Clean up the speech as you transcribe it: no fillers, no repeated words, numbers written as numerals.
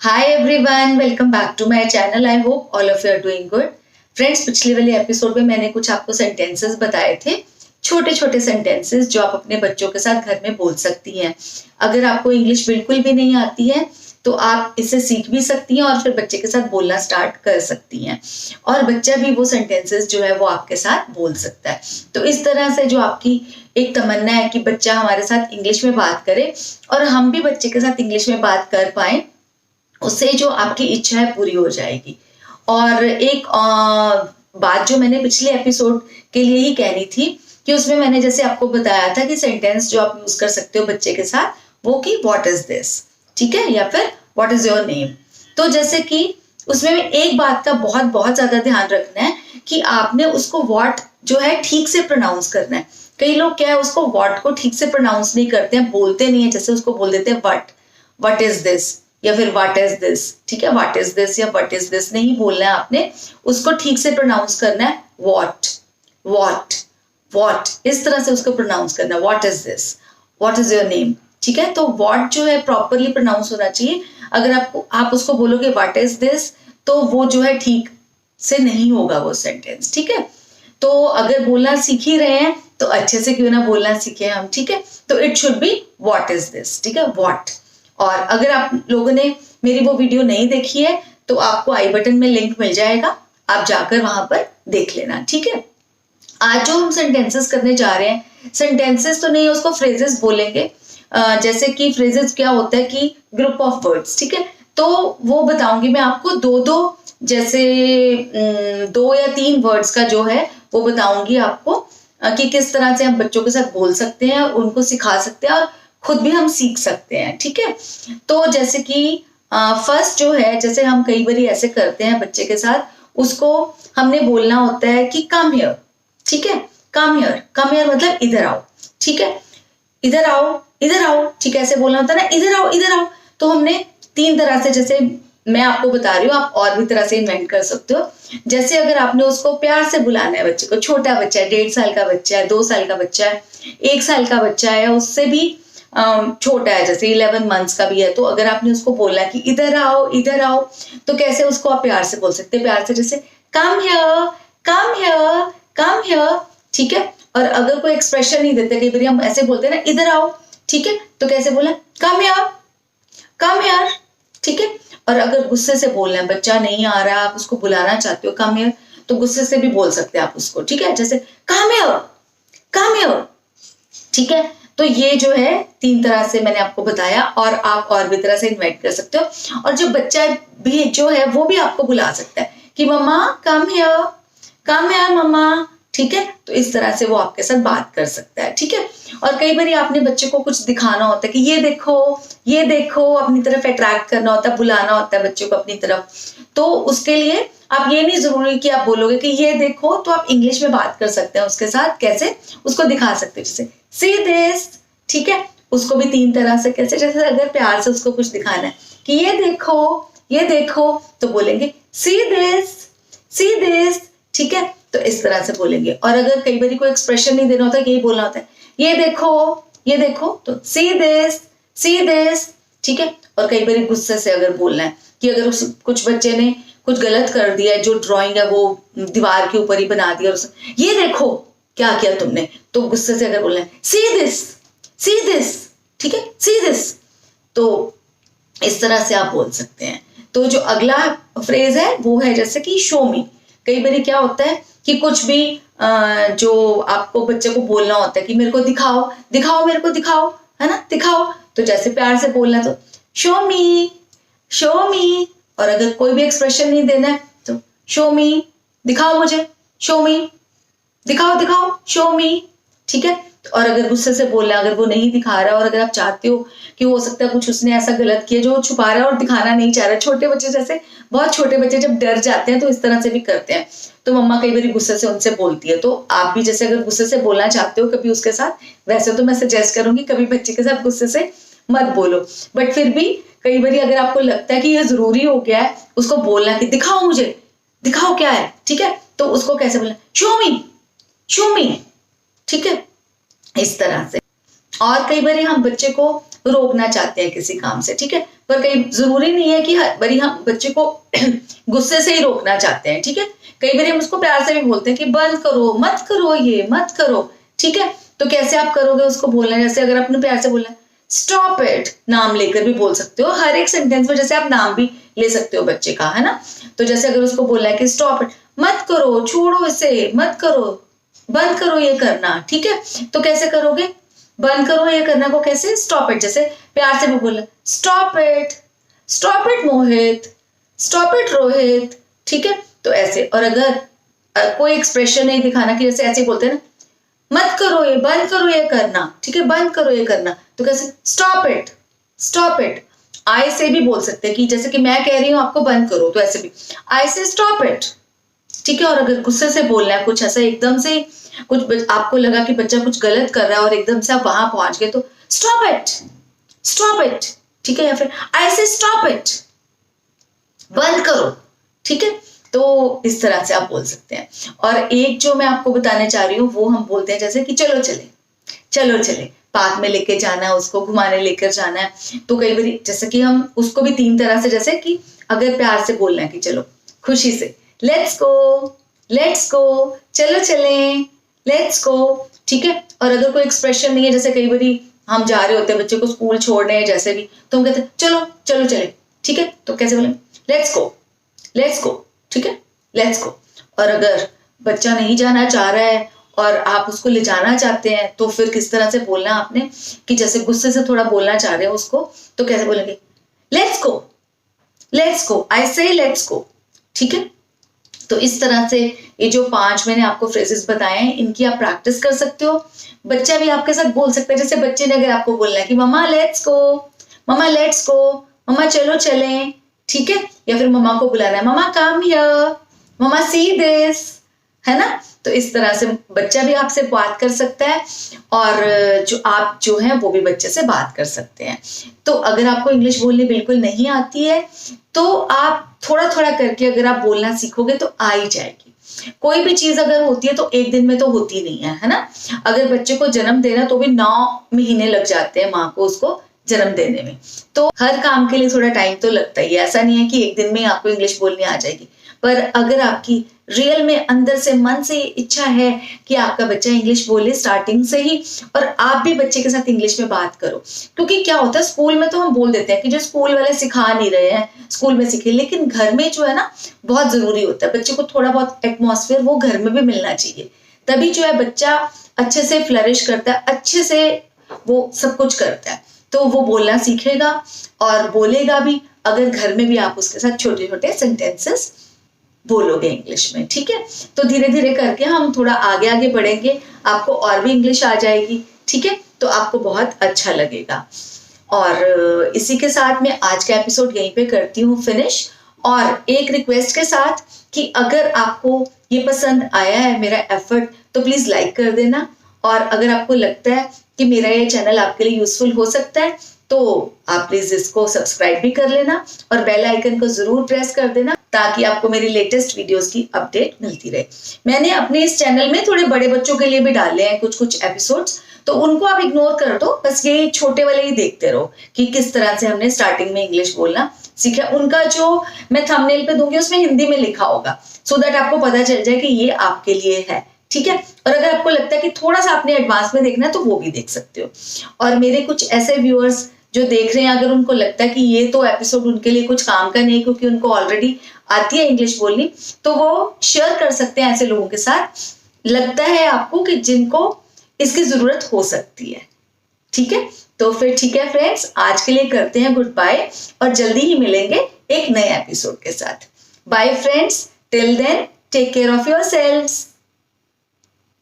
Hi everyone, welcome back to my channel. I hope all of you are doing good. Friends, पिछले वाले episode में मैंने कुछ आपको सेंटेंसेस बताए थे, छोटे छोटे सेंटेंसेस जो आप अपने बच्चों के साथ घर में बोल सकती हैं। अगर आपको इंग्लिश बिल्कुल भी नहीं आती है तो आप इसे सीख भी सकती हैं और फिर बच्चे के साथ बोलना स्टार्ट कर सकती हैं और बच्चा भी वो सेंटेंसेस जो है वो आपके साथ बोल सकता है। तो इस तरह से जो आपकी एक तमन्ना है कि बच्चा हमारे साथ इंग्लिश में बात करे और हम भी बच्चे के साथ इंग्लिश में बात कर पाए, उससे जो आपकी इच्छा है पूरी हो जाएगी। और एक बात जो मैंने पिछले एपिसोड के लिए ही कहनी थी कि उसमें मैंने जैसे आपको बताया था कि सेंटेंस जो आप यूज कर सकते हो बच्चे के साथ वो कि व्हाट इज दिस, ठीक है, या फिर व्हाट इज योर नेम। तो जैसे कि उसमें एक बात का बहुत बहुत ज्यादा ध्यान रखना है कि आपने उसको व्हाट जो है ठीक से प्रोनाउंस करना है। कई लोग क्या है उसको व्हाट को ठीक से प्रोनाउंस नहीं करते हैं, बोलते नहीं है, जैसे उसको बोल देते हैं व्हाट इज दिस या फिर व्हाट इज दिस, ठीक है, व्हाट इज दिस या व्हाट इज दिस नहीं बोलना है आपने, उसको ठीक से प्रोनाउंस करना है व्हाट व्हाट व्हाट, इस तरह से उसको प्रोनाउंस करना है। What is this, what is your name, ठीक है। तो व्हाट जो है प्रॉपरली प्रोनाउंस होना चाहिए। अगर आप उसको बोलोगे व्हाट इज दिस तो वो जो है ठीक से नहीं होगा वो सेंटेंस, ठीक है। तो अगर बोलना सीख ही रहे हैं तो अच्छे से क्यों ना बोलना सीखे हम, ठीक है। तो it should be what is this, ठीक है, व्हाट। और अगर आप लोगों ने मेरी वो वीडियो नहीं देखी है तो आपको आई बटन में लिंक मिल जाएगा, आप जाकर वहां पर देख लेना, ठीक है। आज जो हम सेंटेंसेस करने जा रहे हैं, सेंटेंसेस तो नहीं, उसको फ्रेजेस बोलेंगे। जैसे कि फ्रेजेस क्या होता है कि ग्रुप ऑफ वर्ड्स, ठीक है। तो वो बताऊंगी मैं आपको दो दो, जैसे 2 या 3 वर्ड्स का जो है वो बताऊंगी आपको कि किस तरह से हम बच्चों के साथ बोल सकते हैं और उनको सिखा सकते हैं और खुद भी हम सीख सकते हैं, ठीक है। तो जैसे कि फर्स्ट जो है, जैसे हम कई बार ऐसे करते हैं बच्चे के साथ, उसको हमने बोलना होता है कि कम हियर, ठीक है, कम हियर, कम हियर मतलब इधर आओ, ठीक है, इधर आओ इधर आओ, ठीक है, ऐसे बोलना होता है ना, इधर आओ इधर आओ। तो हमने 3 तरह से, जैसे मैं आपको बता रही हूँ, आप और भी तरह से इन्वेंट कर सकते हो। जैसे अगर आपने उसको प्यार से बुलाना है बच्चे को, छोटा बच्चा है, 1.5 साल का बच्चा है, 2 साल का बच्चा है, 1 साल का बच्चा है, उससे भी छोटा है, जैसे 11 मंथ्स का भी है, तो अगर आपने उसको बोला कि इधर आओ, तो कैसे उसको आप प्यार से बोल सकते हैं, प्यार से, जैसे come here come here come here, ठीक है। और अगर कोई एक्सप्रेशन नहीं देते, कई बार हम ऐसे बोलते हैं ना इधर आओ, ठीक है, तो कैसे बोला, कम हियर, ठीक है। और अगर गुस्से से बोलना है, बच्चा नहीं आ रहा, आप उसको बुलाना चाहते हो कम हियर, तो गुस्से से भी बोल सकते हैं आप उसको, ठीक है, जैसे कम हियर, ठीक है। तो ये जो है 3 तरह से मैंने आपको बताया और आप और भी तरह से इन्वाइट कर सकते हो। और जो बच्चा भी जो है वो भी आपको बुला सकता है कि मम्मा कम हियर मम्मा, ठीक है। तो इस तरह से वो आपके साथ बात कर सकता है, ठीक है। और कई बार आपने बच्चे को कुछ दिखाना होता है कि ये देखो, अपनी तरफ अट्रैक्ट करना होता है, बुलाना होता है बच्चे को अपनी तरफ। तो उसके लिए आप ये नहीं जरूरी कि आप बोलोगे कि ये देखो, तो आप इंग्लिश में बात कर सकते हैं उसके साथ, कैसे उसको दिखा सकते हैं, जैसे सी दिस, ठीक है। उसको भी 3 तरह से, कैसे, जैसे अगर प्यार से उसको कुछ दिखाना है कि ये देखो, तो बोलेंगे सी दिस, ठीक है। तो इस तरह से बोलेंगे। और अगर कई बार कोई एक्सप्रेशन नहीं देना होता, यही बोलना होता है ये देखो, तो सी दिस, ठीक है। और कई बार गुस्से से अगर बोलना है कि अगर कुछ बच्चे ने कुछ गलत कर दिया है, जो ड्राइंग है वो दीवार के ऊपर ही बना दिया, ये देखो क्या किया तुमने, तो गुस्से से अगर बोलना है सी दिस, ठीक है, सी दिस, तो इस तरह से आप बोल सकते हैं। तो जो अगला फ्रेज है वो है जैसे कि शो मी। कई बार क्या होता है कि कुछ भी जो आपको बच्चे को बोलना होता है कि मेरे को दिखाओ, है ना, दिखाओ, तो जैसे प्यार से बोलना तो शो मी। और अगर कोई भी एक्सप्रेशन नहीं देना है तो शो मी, दिखाओ मुझे, शो मी, दिखाओ शो मी, ठीक है। और अगर गुस्से से बोलना, अगर वो नहीं दिखा रहा और अगर आप चाहते हो कि हो सकता है कुछ उसने ऐसा गलत किया जो छुपा रहा है और दिखाना नहीं चाह रहा, छोटे बच्चे जैसे, बहुत छोटे बच्चे जब डर जाते हैं तो इस तरह से भी करते हैं, तो मम्मा कई बार गुस्से से उनसे बोलती है। तो आप भी जैसे अगर गुस्से से बोलना चाहते हो कभी उसके साथ, वैसे तो मैं सजेस्ट करूंगी कभी बच्चे के साथ गुस्से से मत बोलो, बट फिर भी कई बार अगर आपको लगता है कि ये जरूरी हो गया है उसको बोलना कि दिखाओ मुझे, दिखाओ क्या है, ठीक है, तो उसको कैसे बोलना, शो मी, ठीक है, इस तरह से। और कई बार हम बच्चे को रोकना चाहते हैं किसी काम से, ठीक है। पर कई जरूरी नहीं है कि हर बारी हम बच्चे को गुस्से से ही रोकना चाहते हैं, ठीक है। कई बार हम उसको प्यार से भी बोलते हैं कि बंद करो, मत करो, ये मत करो, ठीक है। तो कैसे आप करोगे उसको बोलना, जैसे अगर आपने प्यार से बोलना है स्टॉप इट, नाम लेकर भी बोल सकते हो। हर एक सेंटेंस में जैसे आप नाम भी ले सकते हो बच्चे का, है ना। तो जैसे अगर उसको बोलना है कि स्टॉप इट, मत करो, छोड़ो इसे, मत करो, बंद करो ये करना, ठीक है। तो कैसे करोगे बंद करो ये करना को, कैसे स्टॉप इट, जैसे प्यार से भी बोलना stop it Mohit, stop it Rohit, ठीक है। तो ऐसे, और अगर कोई एक्सप्रेशन नहीं दिखाना कि जैसे ऐसे बोलते हैं ना मत करो ये, बंद करो ये करना, ठीक है, बंद करो ये करना, तो कैसे स्टॉप इट। आई से भी बोल सकते हैं कि जैसे कि मैं कह रही हूं आपको बंद करो, तो ऐसे भी आई से स्टॉप इट, ठीक है। और अगर गुस्से से बोलना है कुछ ऐसा एकदम से कुछ आपको लगा कि बच्चा कुछ गलत कर रहा है और एकदम से आप वहां पहुंच गए, तो स्टॉप इट, ठीक है। या फिर आई से स्टॉप इट, बंद करो, ठीक है। तो इस तरह से आप बोल सकते हैं। और एक जो मैं आपको बताने चाह रही हूँ वो हम बोलते हैं जैसे कि चलो चले, पार्क में लेके जाना है, उसको घुमाने लेकर जाना है। तो कई बार जैसे कि हम उसको भी 3 तरह से, जैसे कि अगर प्यार से बोलना है कि चलो, खुशी से लेट्स गो, चलो चलें, लेट्स गो, ठीक है। और अगर कोई एक्सप्रेशन नहीं है, जैसे कई बार हम जा रहे होते हैं बच्चे को स्कूल छोड़ने जैसे भी, तो हम कहते हैं चलो चले, ठीक है। तो कैसे बोलें लेट्स गो, ठीक है, लेट्स गो। और अगर बच्चा नहीं जाना चाह रहा है और आप उसको ले जाना चाहते हैं, तो फिर किस तरह से बोलना आपने, कि जैसे गुस्से से थोड़ा बोलना चाह रहे हो उसको, तो कैसे बोलेंगे लेट्स गो, आई से लेट्स गो, ठीक है। तो इस तरह से ये जो 5 मैंने आपको फ्रेजेस बताए हैं, इनकी आप प्रैक्टिस कर सकते हो। बच्चा भी आपके साथ बोल सकता है, जैसे बच्चे ने अगर आपको बोलना है कि मम्मा लेट्स गो, मम्मा चलो चलें, ठीक है। या फिर मम्मा को बुलाना है मम्मा come here, mamma see this, है ना। तो इस तरह से बच्चा भी आपसे बात कर सकता है और आप जो है वो भी बच्चे से बात कर सकते हैं। तो अगर आपको इंग्लिश बोलनी बिल्कुल नहीं आती है, तो आप थोड़ा थोड़ा करके अगर आप बोलना सीखोगे तो आ ही जाएगी। कोई भी चीज अगर होती है तो एक दिन में तो होती नहीं है ना। अगर बच्चे को जन्म देना तो भी 9 महीने लग जाते हैं माँ को उसको जन्म देने में। तो हर काम के लिए थोड़ा टाइम तो लगता ही है, ऐसा नहीं है कि एक दिन में आपको इंग्लिश बोलनी आ जाएगी। पर अगर आपकी रियल में अंदर से मन से इच्छा है कि आपका बच्चा इंग्लिश बोले स्टार्टिंग से ही, और आप भी बच्चे के साथ इंग्लिश में बात करो, क्योंकि क्या होता है स्कूल में तो हम बोल देते हैं कि जो स्कूल वाले सिखा नहीं रहे हैं स्कूल में सीखे, लेकिन घर में जो है ना बहुत जरूरी होता है। बच्चे को थोड़ा बहुत एटमॉस्फेयर वो घर में भी मिलना चाहिए, तभी जो है बच्चा अच्छे से फ्लरिश करता है, अच्छे से वो सब कुछ करता है। तो वो बोलना सीखेगा और बोलेगा भी, अगर घर में भी आप उसके साथ छोटे छोटे सेंटेंसेस बोलोगे इंग्लिश में, ठीक है। तो धीरे धीरे करके हम थोड़ा आगे आगे बढ़ेंगे, आपको और भी इंग्लिश आ जाएगी, ठीक है। तो आपको बहुत अच्छा लगेगा। और इसी के साथ मैं आज का एपिसोड यहीं पे करती हूँ फिनिश, और एक रिक्वेस्ट के साथ कि अगर आपको ये पसंद आया है मेरा एफर्ट, तो प्लीज लाइक कर देना। और अगर आपको लगता है कि मेरा ये चैनल आपके लिए यूजफुल हो सकता है, तो आप प्लीज इसको सब्सक्राइब भी कर लेना और बेल आइकन को जरूर प्रेस कर देना, ताकि आपको मेरी लेटेस्ट वीडियोस की अपडेट मिलती रहे। मैंने अपने इस चैनल में थोड़े बड़े बच्चों के लिए भी डाले हैं कुछ एपिसोड्स, तो उनको आप इग्नोर कर दो, बस ये छोटे वाले ही देखते रहो कि किस तरह से हमने स्टार्टिंग में इंग्लिश बोलना सीखा। उनका जो मैं थंबनेल पे दूंगी उसमें हिंदी में लिखा होगा, सो दैट आपको पता चल जाए कि ये आपके लिए है, ठीक है। और अगर आपको लगता है कि थोड़ा सा आपने एडवांस में देखना है, तो वो भी देख सकते हो। और मेरे कुछ ऐसे व्यूअर्स जो देख रहे हैं, अगर उनको लगता है कि ये तो एपिसोड उनके लिए कुछ काम का नहीं, क्योंकि उनको ऑलरेडी आती है इंग्लिश बोलनी, तो वो शेयर कर सकते हैं ऐसे लोगों के साथ, लगता है आपको कि जिनको इसकी जरूरत हो सकती है, ठीक है। तो फिर ठीक है फ्रेंड्स, आज के लिए करते हैं गुड बाय, और जल्दी ही मिलेंगे एक नए एपिसोड के साथ। Bye friends, till then take care of yourselves.